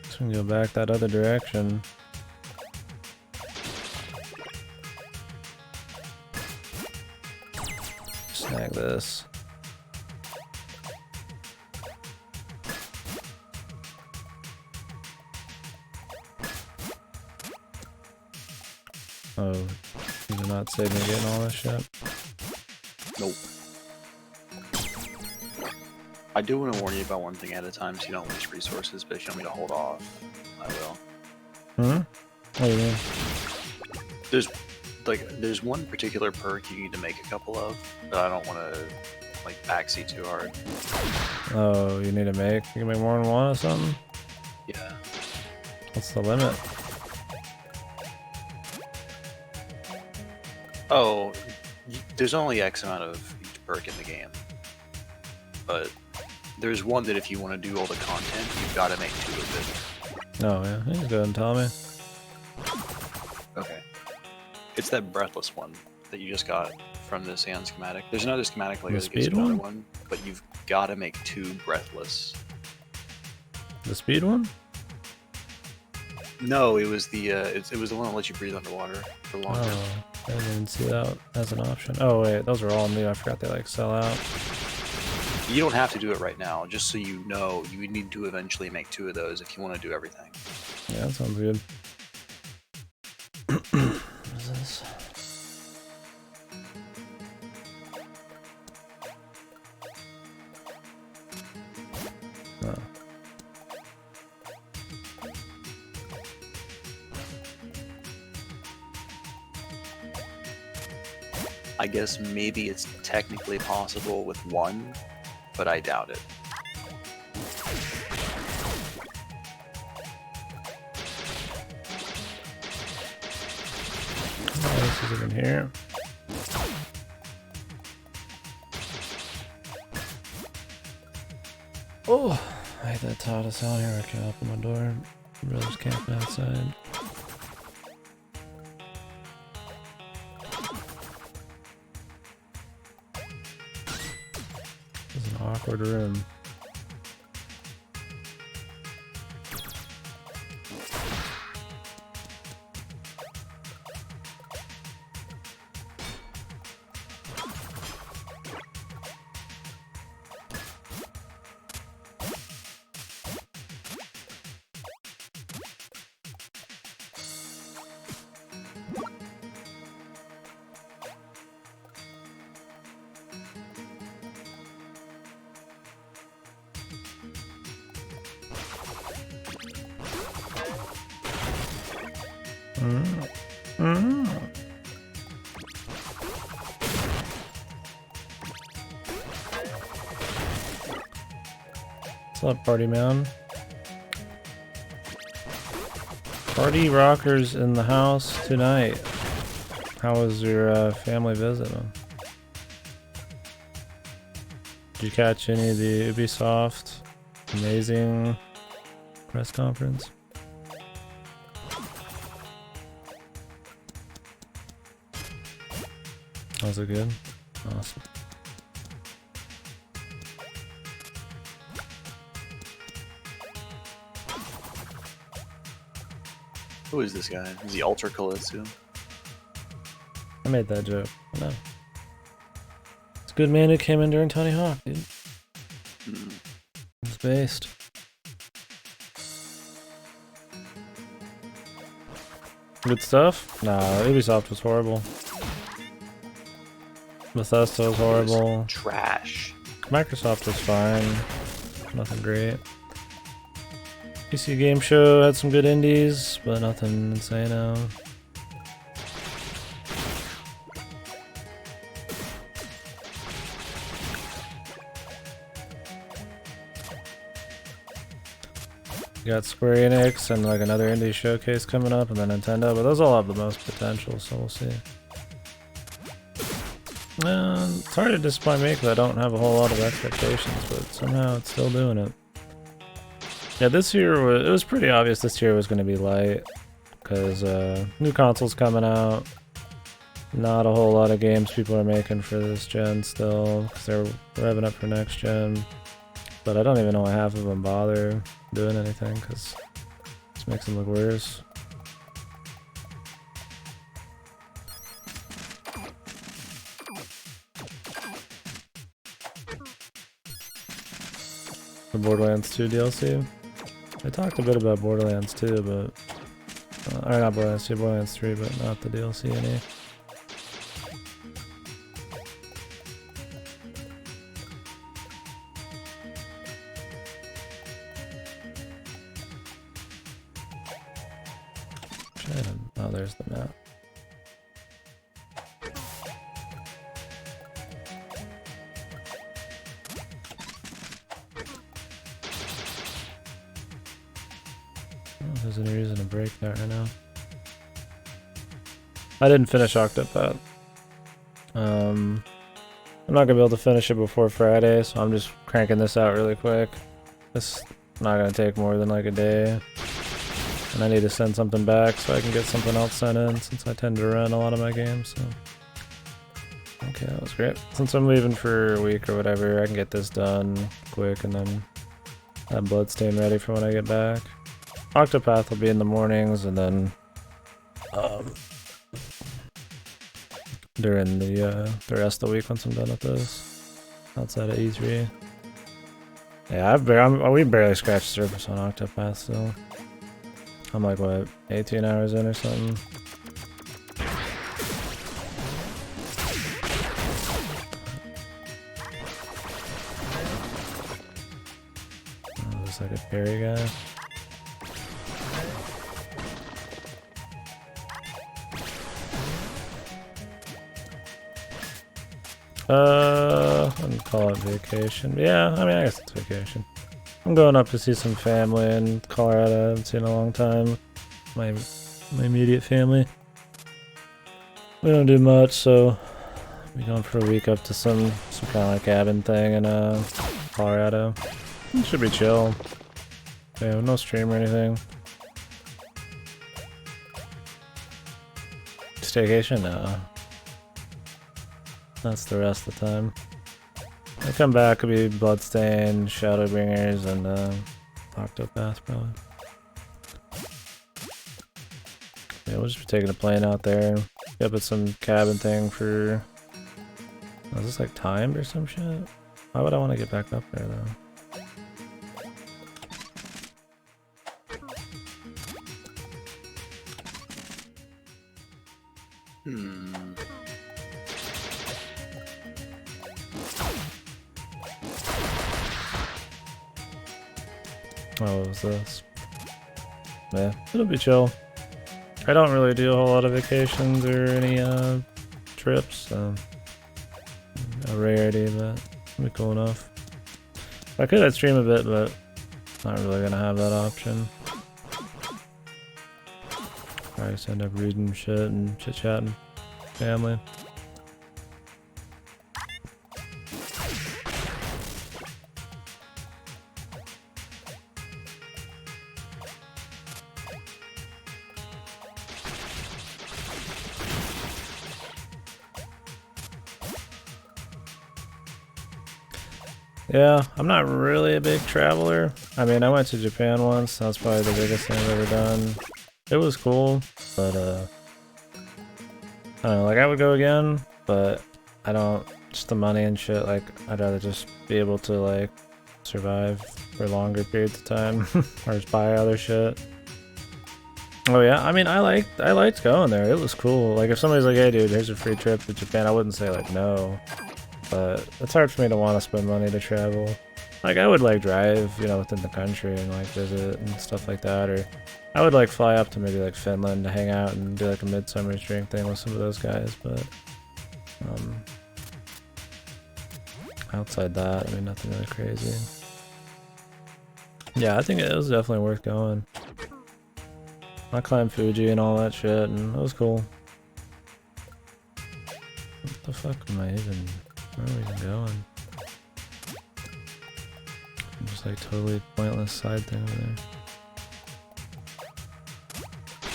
Just gonna go back that other direction. Snag this. Oh, you did not save me getting all this shit. Nope. I do want to warn you about one thing at a time so you don't waste resources, but if you want me to hold off, I will. Hmm? What do you mean? There's one particular perk you need to make a couple of, but I don't want to like backseat too hard. Oh, you need to make? You can make more than one or something? Yeah. What's the limit? Oh, there's only X amount of each perk in the game, but there's one that if you want to do all the content, you've got to make 2 of it. Oh yeah, you can go ahead and tell me. Okay. It's that breathless one that you just got from the sand schematic. There's another schematic like The that gives speed you another one? one, but you've got to make 2 breathless. The speed one? No, it was the it was the one that lets you breathe underwater for longer. Oh, I didn't even see that as an option. Oh wait, those are all new. I forgot they like sell out. You don't have to do it right now, just so you know. You need to eventually make 2 of those if you want to do everything. Yeah, that sounds good. What is this? Oh. I guess maybe it's technically possible with 1, but I doubt it. What else is in here? Oh, I hate that TARDIS out here. I can't open my door. My brother's camping outside. This is an awkward room. What's up, party man? Party rockers in the house tonight. How was your family visit? Did you catch any of the Ubisoft amazing press conference? Was it good? Awesome. Who is this guy? Is he Ultra Kalitsu? I made that joke. I know. It's a good man who came in during Tony Hawk, dude. It's based. Good stuff? Nah, Ubisoft was horrible. Bethesda was horrible. Trash. Microsoft was fine. Nothing great. PC Game Show had some good indies, but nothing insane out. You got Square Enix and like another indie showcase coming up, and then Nintendo, but those all have the most potential, so we'll see. It's hard to disappoint me because I don't have a whole lot of expectations, but somehow it's still doing it. Yeah, this year it was pretty obvious this year was going to be light because new consoles coming out. Not a whole lot of games people are making for this gen still because they're revving up for next gen. But I don't even know why half of them bother doing anything because it just makes them look worse. The Borderlands 2 DLC. I talked a bit about Borderlands 2, but or not Borderlands 2, Borderlands 3, but not the DLC any. Oh, there's the map. There's any reason to break that right now. I didn't finish Octopath. I'm not gonna be able to finish it before Friday, so I'm just cranking this out really quick. This is not gonna take more than like a day. And I need to send something back so I can get something else sent in since I tend to run a lot of my games, so. Okay, that was great. Since I'm leaving for a week or whatever, I can get this done quick and then have Bloodstain ready for when I get back. Octopath will be in the mornings and then during the rest of the week once I'm done with this. Outside of E3. Yeah, we barely scratched the surface on Octopath still. I'm like, what, 18 hours in or something? Oh, there's like a parry guy. I wouldn't call it vacation. Yeah, I mean, I guess it's vacation. I'm going up to see some family in Colorado I haven't seen in a long time. My immediate family. We don't do much, so we're going for a week up to some kind of like cabin thing in Colorado. It should be chill. Yeah, no stream or anything. Staycation? No. That's the rest of the time. I come back, it'll be Bloodstained, Shadowbringers, and Octopath probably. Yeah, we'll just be taking a plane out there. Get up at some cabin thing for... Oh, is this like timed or some shit? Why would I want to get back up there though? Oh, what was this? Yeah, it'll be chill. I don't really do a whole lot of vacations or any trips, so a rarity, but it'll be cool enough. I could stream a bit, but not really gonna have that option. I just end up reading shit and chit-chatting, family. Yeah, I'm not really a big traveler. I mean, I went to Japan once. That's probably the biggest thing I've ever done. It was cool, but I don't know, like I would go again, but I don't, just the money and shit, like I'd rather just be able to like survive for longer periods of time or just buy other shit. Oh yeah, I mean, I liked going there. It was cool. Like if somebody's like, hey dude, here's a free trip to Japan, I wouldn't say like no. But it's hard for me to want to spend money to travel. Like I would like drive, you know, within the country and like visit and stuff like that, or I would like fly up to maybe like Finland to hang out and do like a midsummer's drink thing with some of those guys, but outside that, I mean, nothing really crazy. Yeah, I think it was definitely worth going. I climbed Fuji and all that shit, and it was cool. What the fuck am I even... Where are we even going? Just like totally pointless side thing over there.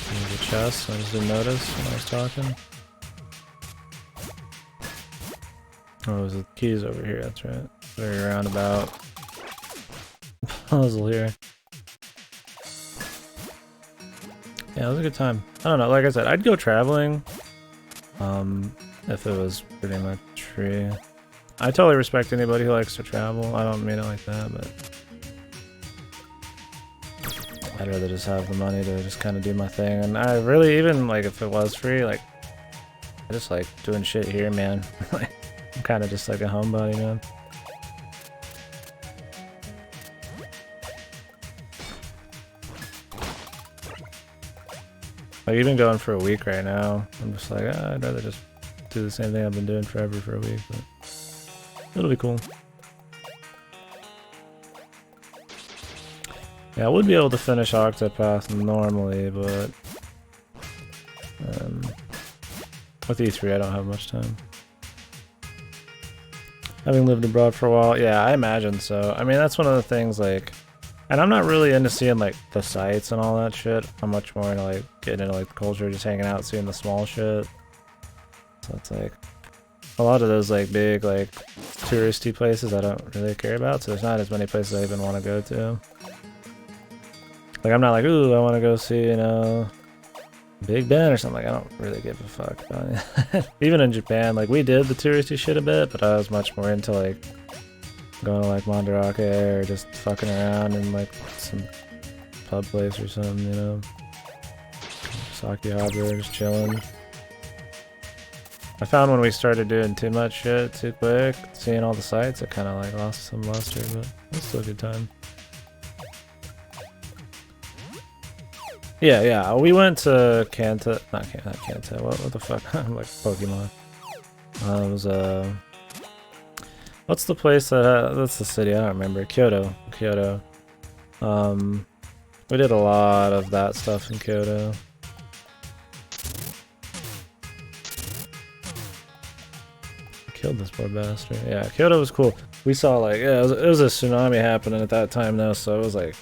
There's a chest, I just didn't notice when I was talking. Oh, there's the keys over here, that's right. Very roundabout puzzle here. Yeah, it was a good time. I don't know, like I said, I'd go traveling. If it was pretty much free. I totally respect anybody who likes to travel. I don't mean it like that, but I'd rather just have the money to just kind of do my thing. And I really, even like if it was free, like I just like doing shit here, man. Like I'm kind of just like a homebody, man. Like even going for a week right now, I'm just like, I'd rather just do the same thing I've been doing forever for a week, but it'll be cool. Yeah, I would be able to finish Octopath normally, but with E3 I don't have much time. Having lived abroad for a while, yeah, I imagine so. I mean, that's one of the things, like, and I'm not really into seeing, like, the sights and all that shit. I'm much more into, like, getting into, like, the culture, just hanging out, seeing the small shit. So it's, like, a lot of those, like, big, like, touristy places I don't really care about, so there's not as many places I even want to go to. Like, I'm not like, ooh, I want to go see, you know, Big Ben or something. Like, I don't really give a fuck about it. Even in Japan, like, we did the touristy shit a bit, but I was much more into, like, going to, like, Mandarake or just fucking around in, like, some pub place or something, you know. Sakihabara, just chilling. I found when we started doing too much shit too quick, seeing all the sights, it kind of, like, lost some luster, but it was still a good time. Yeah, we went to Kanta, not Kanta, what the fuck, I'm like Pokemon. It was, what's the place that, that's the city, I don't remember, Kyoto. We did a lot of that stuff in Kyoto. Killed this poor bastard. Yeah, Kyoto was cool. We saw, like, yeah, it was a tsunami happening at that time though, so it was like,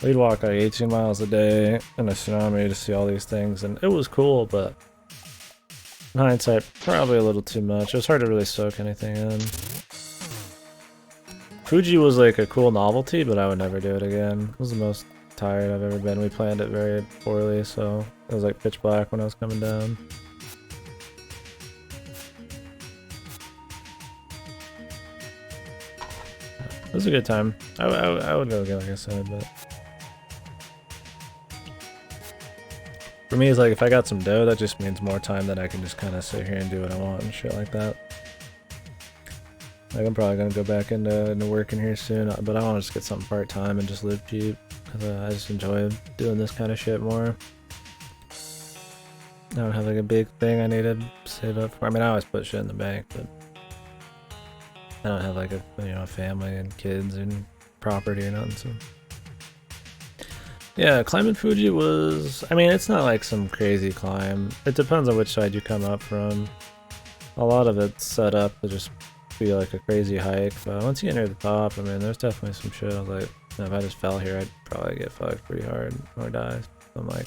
we'd walk like 18 miles a day in a tsunami to see all these things, and it was cool, but in hindsight, probably a little too much. It was hard to really soak anything in. Fuji was like a cool novelty, but I would never do it again. It was the most tired I've ever been. We planned it very poorly, so it was like pitch black when I was coming down. It was a good time. I would go again, like I said, but for me, it's like if I got some dough, that just means more time that I can just kind of sit here and do what I want and shit like that. Like I'm probably gonna go back into working here soon, but I want to just get something part time and just live cheap because I just enjoy doing this kind of shit more. I don't have like a big thing I need to save up for. I mean, I always put shit in the bank, but I don't have like a a family and kids and property or nothing. So yeah, climbing Fuji was, I mean, it's not like some crazy climb. It depends on which side you come up from. A lot of it's set up to just be like a crazy hike, but once you get near the top, I mean, there's definitely some shit. I was like, if I just fell here, I'd probably get fucked pretty hard or die. I'm like,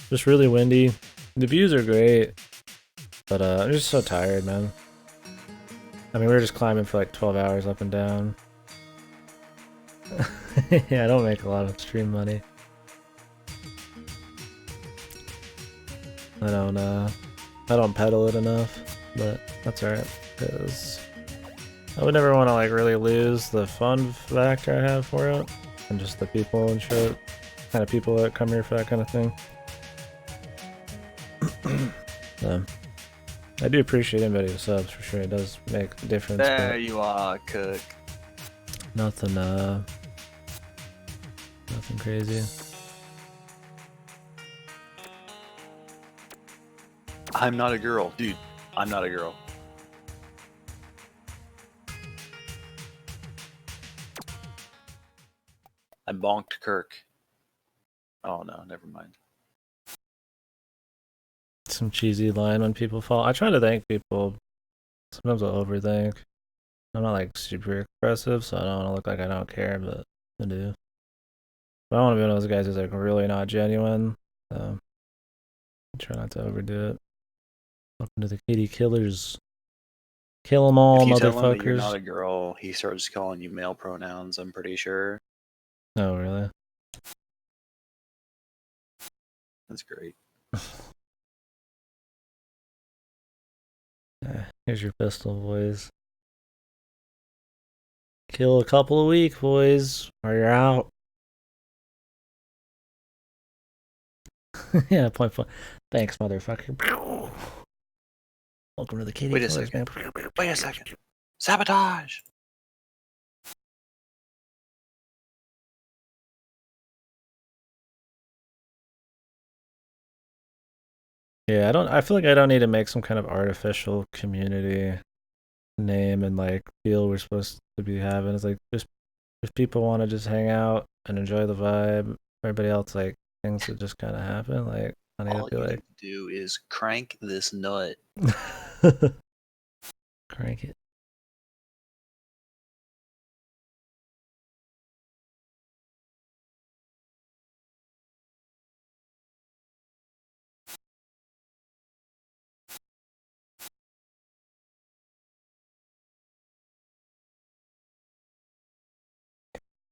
just really windy. The views are great, but I'm just so tired, man. I mean, we were just climbing for like 12 hours up and down. Yeah, I don't make a lot of stream money. I don't pedal it enough, but that's alright, because I would never want to like really lose the fun factor I have for it, and just the people and shit, kind of people that come here for that kind of thing. I do appreciate anybody who subs for sure. It does make a difference. There you are, Cook. Nothing crazy. I'm not a girl, dude. I'm not a girl. bonked Kirk. Oh no, never mind. Some cheesy line when people fall. I try to thank people. Sometimes I'll overthink. I'm not like super expressive, so I don't want to look like I don't care, but I do. But I don't want to be one of those guys who's like really not genuine. So I try not to overdo it. Welcome to the KDkillers. Kill them all, If you tell him that you're motherfuckers. not a girl, he starts calling you male pronouns, I'm pretty sure. Oh, really? That's great. Here's your pistol, boys. Kill a couple a week, boys, or you're out. Yeah, point. Thanks, motherfucker. Welcome to the KDkill. Wait a second. Wait a second. Sabotage! Yeah, I feel like I don't need to make some kind of artificial community name and like feel we're supposed to be having. It's like just if people want to just hang out and enjoy the vibe, everybody else like things that just kind of happen. Like I need All to you be need to do is crank this nut. like crank it.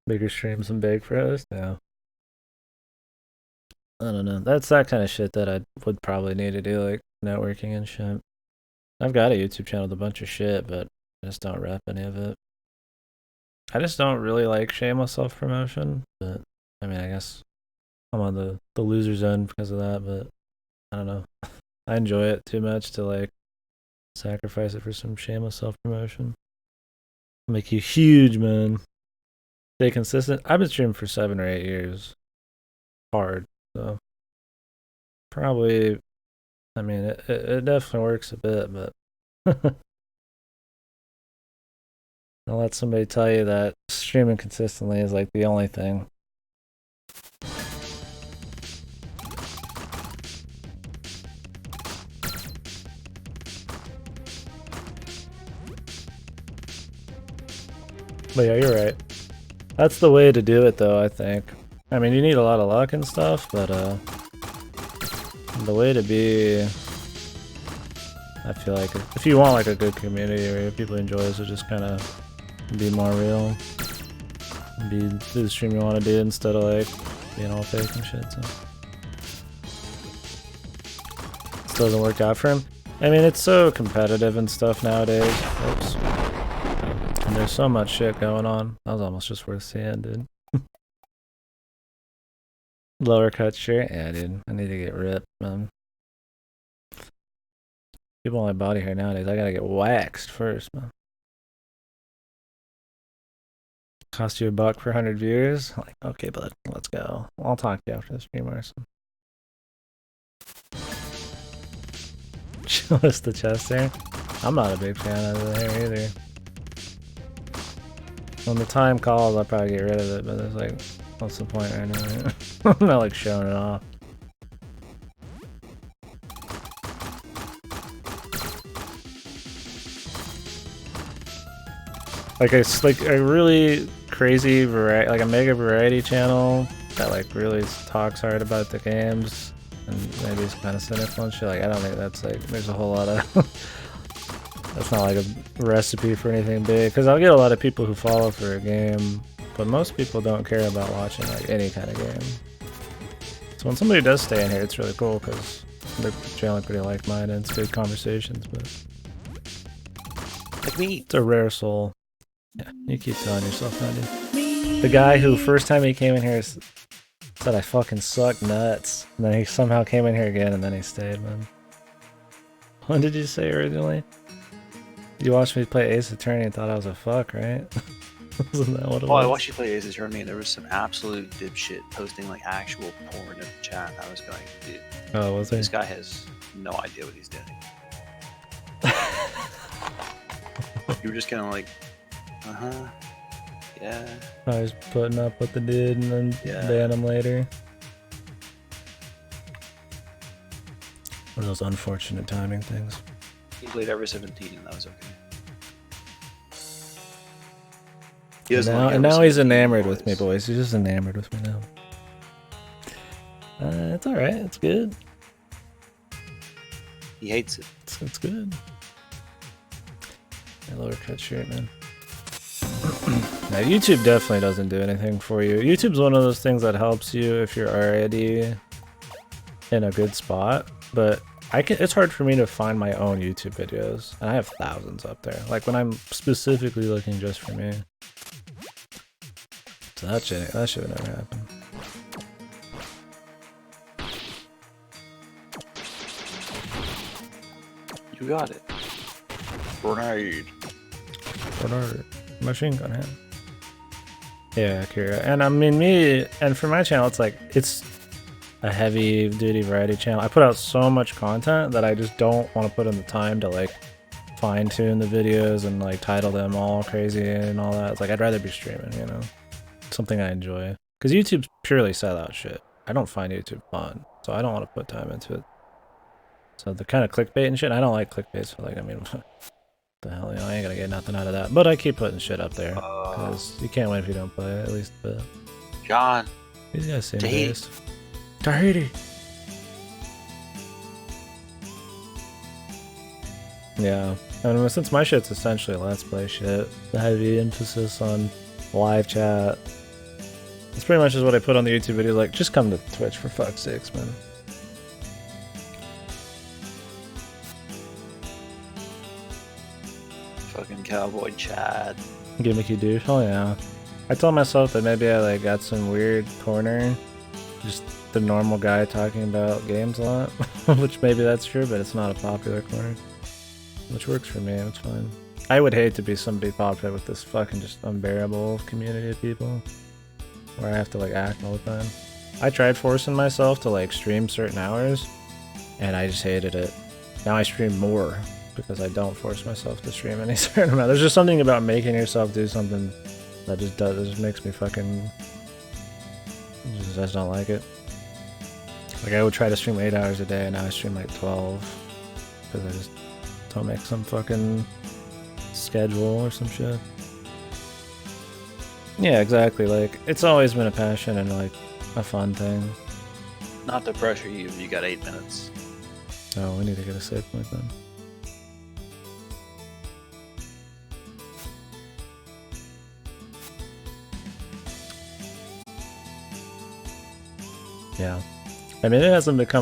Bigger streams and big froze. Yeah. I don't know. That's that kind of shit that I would probably need to do, like networking and shit. I've got a YouTube channel with a bunch of shit, but I just don't rep any of it. I just don't really like shameless self promotion, but I mean, I guess I'm on the loser zone because of that, but I don't know. I enjoy it too much to like sacrifice it for some shameless self promotion. Make you huge, man. Stay consistent. I've been streaming for 7 or 8 years. Hard, so probably. I mean, it definitely works a bit, but I'll let somebody tell you that streaming consistently is like the only thing. But yeah, you're right. That's the way to do it, though, I think. I mean, you need a lot of luck and stuff, but the way to be, I feel like, if you want like a good community where people enjoy it, so just kind of be more real. Do the stream you want to do instead of like being all fake and shit. So this doesn't work out for him. I mean, it's so competitive and stuff nowadays. Oops. And there's so much shit going on. That was almost just worth seeing, dude. Lower cut shirt? Yeah, dude. I need to get ripped, man. People on my body hair nowadays, I gotta get waxed first, man. Cost you $1 for 100 viewers? Like, okay, bud, let's go. I'll talk to you after the stream or something. Show us the chest hair. I'm not a big fan of the hair either. When the time calls, I'll probably get rid of it, but it's like, what's the point right now? I'm not like showing it off. Like a really crazy variety, like a mega variety channel that like really talks hard about the games and maybe it's kind of cynical and shit. Like I don't think that's like there's a whole lot of that's not like a recipe for anything big. Because I'll get a lot of people who follow for a game, but most people don't care about watching like any kind of game. So when somebody does stay in here, it's really cool because they're generally pretty like-minded. It's good conversations, but Like me. it's a rare soul. Yeah, you keep telling yourself that, dude. The guy who first time he came in here said I fucking suck nuts. And then he somehow came in here again and then he stayed, man. What did you say originally? You watched me play Ace Attorney and thought I was a fuck, right? Wasn't that what it was? I watched you play Ace Attorney and there was some absolute dipshit posting like actual porn in the chat. I was going, dude. Oh, was there? This guy has no idea what he's doing. You were just kind of like, uh-huh. Yeah. Probably just putting up what they did and then ban them later. One of those unfortunate timing things. He played ever 17 and that was okay. And now he's enamored with me, boys. He's just enamored with me now. It's alright. It's good. He hates it. It's good. My lower cut shirt, man. Now, YouTube definitely doesn't do anything for you. YouTube's one of those things that helps you if you're already in a good spot, but it's hard for me to find my own YouTube videos, and I have thousands up there. Like when I'm specifically looking just for me. So that should never happen. You got it. Grenade. Machine gun hand. Yeah, Kira. And I mean, for my channel, it's a heavy duty variety channel. I put out so much content that I just don't want to put in the time to like fine tune the videos and like title them all crazy and all that. It's like, I'd rather be streaming, you know? Something I enjoy. Because YouTube's purely sellout shit. I don't find YouTube fun, so I don't want to put time into it. So the kind of clickbait and shit, I don't like clickbait, so like, I mean, what the hell, you know, I ain't gonna get nothing out of that. But I keep putting shit up there, because you can't win if you don't play, at least a bit. John. These guys seem based. Tahiti! Yeah, and since my shit's essentially Let's Play shit, the heavy emphasis on live chat, it's pretty much just what I put on the YouTube video, like, just come to Twitch for fuck's sakes, man. Fucking cowboy Chad. Gimmicky douche. Oh yeah. I told myself that maybe I like got some weird corner, just the normal guy talking about games a lot, which maybe that's true, but it's not a popular corner, which works for me. It's fine. I would hate to be somebody popular with this fucking just unbearable community of people, where I have to like act all the time. I tried forcing myself to like stream certain hours, and I just hated it. Now I stream more, because I don't force myself to stream any certain amount. There's just something about making yourself do something that just makes me fucking... I just don't like it. Like I would try to stream 8 hours a day and now I stream like 12. Because I just don't make some fucking schedule or some shit. Yeah, exactly. Like, it's always been a passion and like a fun thing. Not to pressure you, you got 8 minutes. Oh, we need to get a save point then. Yeah. I mean, it hasn't become